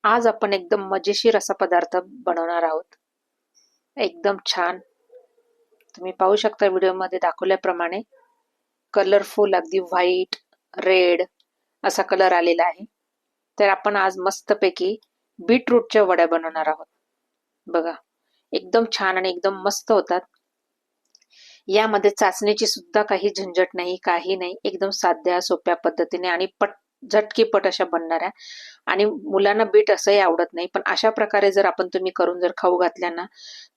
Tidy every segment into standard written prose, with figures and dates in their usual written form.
आज आपण एकदम मजेशीर असा पदार्थ बनवणार आहोत. एकदम छान. तुम्ही पाहू शकता व्हिडिओमध्ये दाखवल्याप्रमाणे कलरफुल अगदी व्हाईट, रेड असा कलर आलेला आहे. तर आपण आज मस्तपैकी बीटरूटच्या वड्या बनवणार आहोत. बघा, एकदम छान आणि एकदम मस्त होतात. यामध्ये चाचणीची सुद्धा काही झंझट नाही, काही नाही. एकदम साध्या सोप्या पद्धतीने आणि झटकीपट अशा बनणाऱ्या. आणि मुलांना बीट असंही आवडत नाही, पण अशा प्रकारे जर आपण तुम्ही करून जर खाऊ घातल्या ना,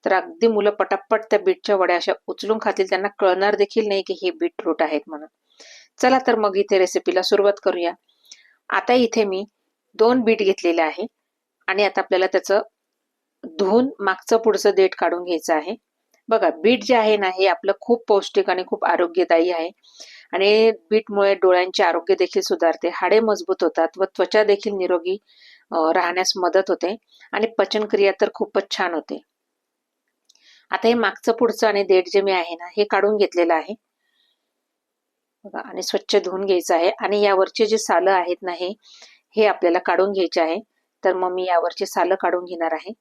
तर अगदी मुलं पटापट त्या बीटच्या वड्या अशा उचलून खातील. त्यांना कळणार देखील नाही की हे बीटरूट आहेत म्हणून. चला तर मग इथे रेसिपीला सुरुवात करूया. आता इथे मी 2 बीट घेतलेले आहे आणि आता आपल्याला त्याचं धुवून मागचं पुढचं देठ काढून घ्यायचं आहे. बघा, बीट जे आहे ना, हे आपलं खूप पौष्टिक आणि खूप आरोग्यदायी आहे. आणि बीटमुळे डोळ्यांचे आरोग्य देखील सुधारते, हाडे मजबूत होतात व त्वचा देखील निरोगी राहण्यास मदत होते आणि पचनक्रिया तर खूपच छान होते. आता हे मागचं पुढचं आणि देठ जे मी आहे ना, हे काढून घेतलेलं आहे. बघा, आणि स्वच्छ धुवून घ्यायचं आहे. आणि यावरचे जे सालं आहेत ना, हे आपल्याला काढून घ्यायचे आहे. तर मग मी यावरचे सालं काढून घेणार आहे.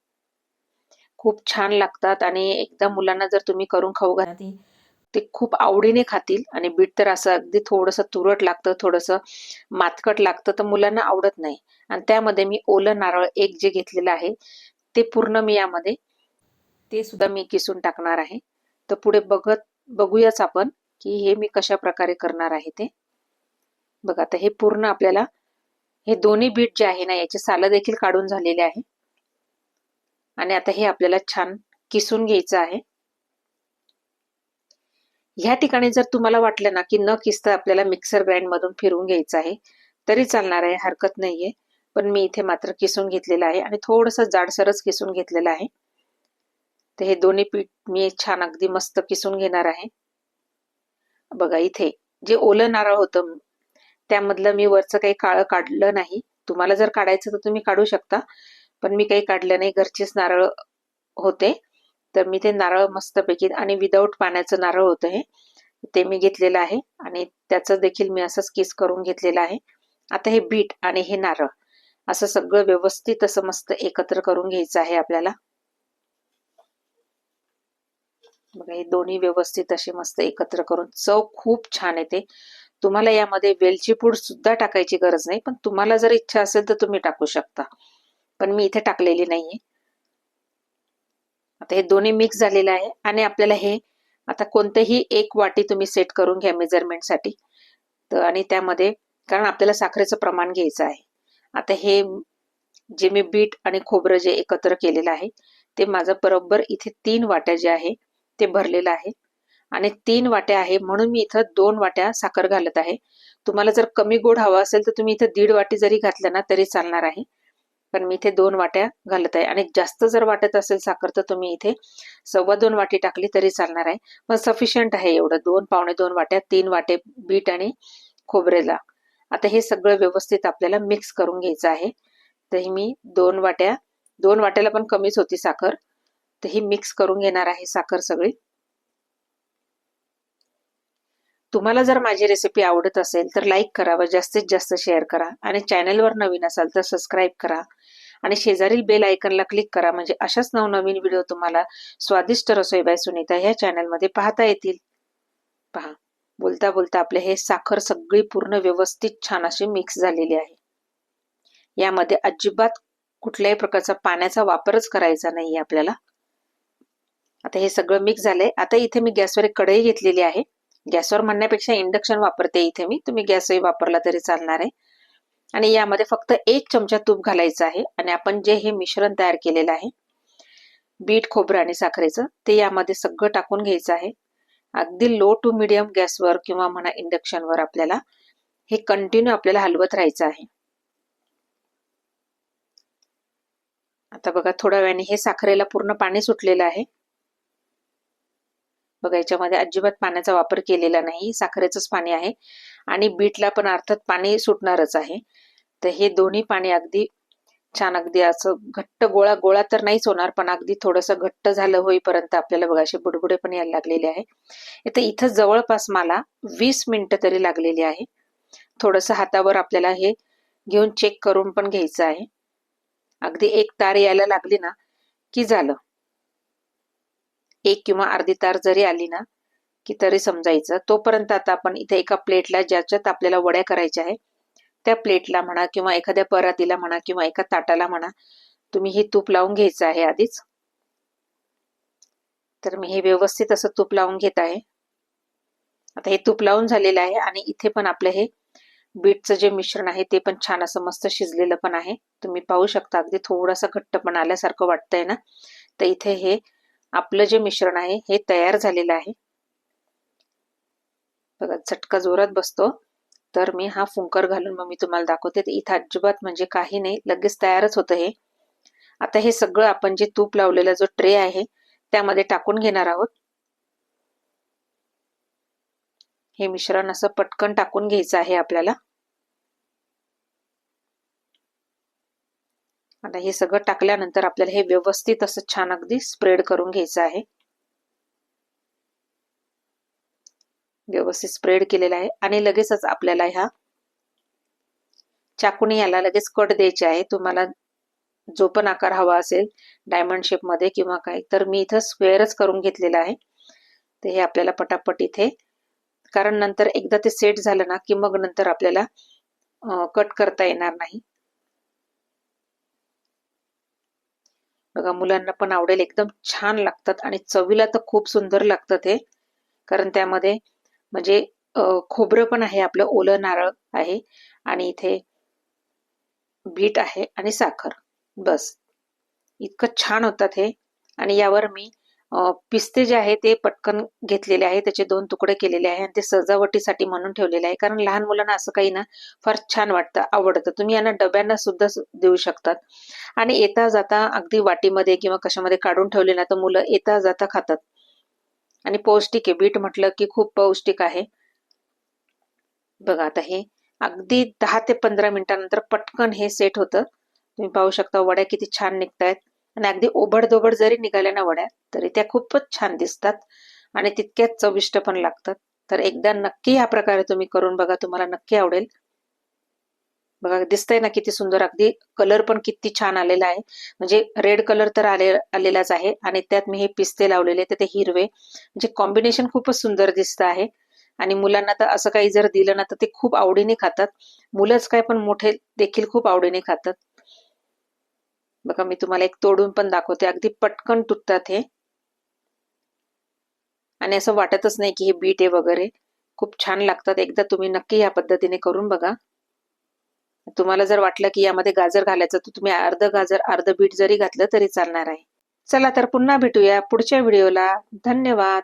खूप छान लागतात आणि एकदा मुलांना जर तुम्ही करून खाऊ घातली, ते खूप आवडीने खातील. आणि बीट तर असं अगदी थोडंसं तुरट लागतं, थोडंसं मातकट लागतं, तर मुलांना आवडत नाही. आणि त्यामध्ये मी ओलं नारळ एक जे घेतलेलं आहे, ते पूर्ण मी यामध्ये ते सुद्धा मी किसून टाकणार आहे. तर पुढे बघूयाच आपण की हे मी कशा प्रकारे करणार आहे ते. बघा, आता हे पूर्ण आपल्याला हे दोन्ही बीट जे आहे ना, याचे सालं देखील काढून झालेले आहे. आणि आता हे आपल्याला छान किसून घ्यायचं आहे. ह्या ठिकाणी जर तुम्हाला वाटलं ना की न किसता आपल्याला मिक्सर ग्राइंड मधून फिरवून घ्यायचं आहे, तरी चालणार आहे, हरकत नाहीये. पण मी इथे मात्र किसून घेतलेलं आहे आणि थोडंसं जाडसरच किसून घेतलेलं आहे. तर हे दोन्ही पीठ मी छान अगदी मस्त किसून घेणार आहे. बघा, इथे जे ओलं नारळ होतं त्यामधलं मी वरचं काही काळं काढलं नाही. तुम्हाला जर काढायचं तर तुम्ही काढू शकता, पण मी काही काढलं नाही. घरचेच नारळ होते, तर मी ते नारळ मस्तपैकी आणि विदाऊट पाण्याचं नारळ होतं हे, ते मी घेतलेलं आहे. आणि त्याचं देखील मी असंच किस करून घेतलेलं आहे. आता हे बीट आणि हे नारळ असं सगळं व्यवस्थित असं मस्त एकत्र करून घ्यायचं आहे आपल्याला. बघा, हे दोन्ही व्यवस्थित असे मस्त एकत्र करून चव खूप छान येते. तुम्हाला यामध्ये वेलची पूड सुद्धा टाकायची गरज नाही, पण तुम्हाला जर इच्छा असेल तर तुम्ही टाकू शकता, पण मी इथे टाकलेली नाहीये. आता हे दोन्ही मिक्स झालेलं आहे आणि आपल्याला हे आता कोणतेही एक वाटी तुम्ही सेट करून घ्या मेजरमेंट साठी. तर आणि त्यामध्ये, कारण आपल्याला साखरेचं प्रमाण घ्यायचं आहे. आता हे जे मी बीट आणि खोबरं जे एकत्र केलेलं आहे, ते माझं बरोबर इथे 3 वाट्या जे आहे ते भरलेलं आहे. आणि 3 वाट्या आहे म्हणून मी इथं 2 वाट्या साखर घालत आहे. तुम्हाला जर कमी गोड हवा असेल तर तुम्ही इथे 1.5 वाटी जरी घातलं ना तरी चालणार आहे. पण मी इथे 2 वाट्या घालत आहे. आणि जास्त जर वाटत असेल साखर तर तुम्ही इथे 2.25 वाटी टाकली तरी चालणार आहे. पण सफिशियंट आहे एवढं. 2 पावणे 2 वाट्या, 3 वाटे बीट आणि खोबरेला. आता हे सगळं व्यवस्थित आपल्याला मिक्स करून घ्यायचं आहे. तर मी 2 वाट्या, 2 वाट्याला पण कमीच होती साखर, तर ही मिक्स करून घेणार आहे साखर सगळी. तुम्हाला जर माझी रेसिपी आवडत असेल तर लाईक करा व जास्तीत जास्त शेअर करा. आणि चॅनलवर नवीन असाल तर सबस्क्राईब करा आणि शेजारील बेल आयकनला क्लिक करा, म्हणजे अशाच नवनवीन व्हिडिओ तुम्हाला स्वादिष्ट रसोई बाय सुनीता ह्या चॅनलमध्ये पाहता येतील. पहा, बोलता बोलता आपले हे साखर सगळी पूर्ण व्यवस्थित छान अशी मिक्स झालेली आहे. यामध्ये अजिबात कुठल्याही प्रकारचा पाण्याचा वापरच करायचा नाहीये आपल्याला. आता हे सगळं मिक्स झालंय. आता इथे मी गॅसवर एक कढई घेतलेली आहे. गॅसवर म्हणण्यापेक्षा इंडक्शन वापरते इथे मी, तुम्ही गॅसही वापरला तरी चालणार आहे. आणि यामध्ये फक्त 1 चमचा तूप घालायचं आहे. आणि आपण जे हे मिश्रण तयार केलेलं आहे बीट, खोबरं आणि साखरेचं, ते यामध्ये सगळं टाकून घ्यायचं आहे. अगदी लो टू मिडियम गॅसवर किंवा म्हणा इंडक्शनवर आपल्याला हे कंटिन्यू आपल्याला हलवत राहायचं आहे. आता बघा, थोड्या वेळाने हे साखरेला पूर्ण पाणी सुटलेलं आहे. बघा, याच्यामध्ये अजिबात पाण्याचा वापर केलेला नाही, साखरेचंच पाणी आहे. आणि बीटला पण अर्थात पाणी सुटणारच आहे. तर हे दोन्ही पाणी अगदी छान, अगदी असं घट्ट गोळा गोळा तर नाहीच होणार, पण अगदी थोडंसं घट्ट झालं होईपर्यंत आपल्याला बघा असे बुडबुडे पण यायला लागलेले आहे. तर इथं जवळपास मला 20 मिनिटं तरी लागलेली आहे. थोडंसं हातावर आपल्याला हे घेऊन चेक करून पण घ्यायचं आहे. अगदी एक तार यायला लागली ना की झालं. एक किंवा अर्धी तार जरी आली ना की तरी समजायचं. तोपर्यंत आता आपण इथे एका प्लेटला, ज्याच्यात आपल्याला वड्या करायच्या आहे त्या प्लेटला म्हणा किंवा एखाद्या परातीला म्हणा किंवा एका ताटाला म्हणा, तुम्ही हे तूप लावून घ्यायचं आहे आधीच. तर मी हे व्यवस्थित असं तूप लावून घेत आहे. आता हे तूप लावून झालेलं आहे आणि इथे पण आपलं हे बीटचं जे मिश्रण आहे ते पण छान असं मस्त शिजलेलं पण आहे. तुम्ही पाहू शकता अगदी थोडासा घट्टपण आल्यासारखं वाटतंय ना. तर इथे हे आपलं जे मिश्रण आहे हे तयार झालेलं आहे. बघा झटका जोरात बसतो. तर मी हा फुंकर घालून मग मी तुम्हाला दाखवते. इथं अजिबात म्हणजे काही नाही, लगेच तयारच होतं हे. आता हे सगळं आपण जे तूप लावलेला जो ट्रे आहे त्यामध्ये टाकून घेणार आहोत. हे मिश्रण असं पटकन टाकून घ्यायचं आहे आपल्याला. आता हे सगळं टाकल्यानंतर आपल्याला हे व्यवस्थित असं छान अगदी स्प्रेड करून घ्यायचं आहे. व्यवस्थित स्प्रेड केलेला आहे आणि लगेचच आपल्याला ह्या चाकूने याला लगेच कट द्यायचे आहे. तुम्हाला जो पण आकार हवा असेल डायमंड शेप मध्ये किंवा काय, तर मी इथं स्क्वेअरच करून घेतलेला आहे. तर हे आपल्याला पटापट इथे, कारण नंतर एकदा ते सेट झालं ना की मग नंतर आपल्याला कट करता येणार नाही. बघा मुलांना पण आवडेल, एकदम छान लागतात आणि चवीला तर खूप सुंदर लागतात हे. कारण त्यामध्ये म्हणजे खोबरं पण आहे, आपलं ओलं नारळ आहे आणि इथे बीट आहे आणि साखर, बस इतकं छान होतात हे. आणि यावर मी पिस्ते जे आहे ते पटकन घेतलेले आहे, त्याचे 2 तुकडे केलेले आहे आणि ते सजावटीसाठी म्हणून ठेवलेले आहे. कारण लहान मुलांना असं काही ना फार छान वाटतं, आवडतं. तुम्ही यांना डब्यांना सुद्धा देऊ शकतात आणि येता जाता अगदी वाटीमध्ये किंवा कशामध्ये काढून ठेवले ना तर मुलं येता जाता खातात. आणि पौष्टिक आहे, बीट म्हटलं की खूप पौष्टिक आहे. बघा आता हे अगदी 10 ते 15 मिनिटांनंतर पटकन हे सेट होतं. तुम्ही पाहू शकता वड्या किती छान निघतायत आणि अगदी ओबडधोबड जरी निघाल्या ना वड्या तरी त्या खूपच छान दिसतात आणि तितक्याच चविष्ट पण लागतात. तर एकदा नक्की या प्रकारे तुम्ही करून बघा, तुम्हाला नक्की आवडेल. बघा दिसतंय ना किती सुंदर, अगदी कलर पण किती छान आलेला आहे. म्हणजे रेड कलर तर आलेलाच आहे आणि त्यात मी हे पिस्ते लावलेले तर ते हिरवे, म्हणजे कॉम्बिनेशन खूपच सुंदर दिसत आहे. आणि मुलांना तर असं काही जर दिलं ना तर ते खूप आवडीने खातात. मुलंच काय पण मोठे देखील खूप आवडीने खातात. बघा मी तुम्हाला एक तोडून पण दाखवते, अगदी पटकन तुटतात हे आणि असं वाटतच नाही की हे बीट आहे वगैरे. खूप छान लागतात. एकदा तुम्ही नक्की या पद्धतीने करून बघा. तुम्हाला जर वाटलं की यामध्ये गाजर घालायचं तर तुम्ही अर्ध गाजर अर्ध बीट जरी घातलं तरी चालणार आहे. चला तर पुन्हा भेटूया पुढच्या व्हिडिओला. धन्यवाद.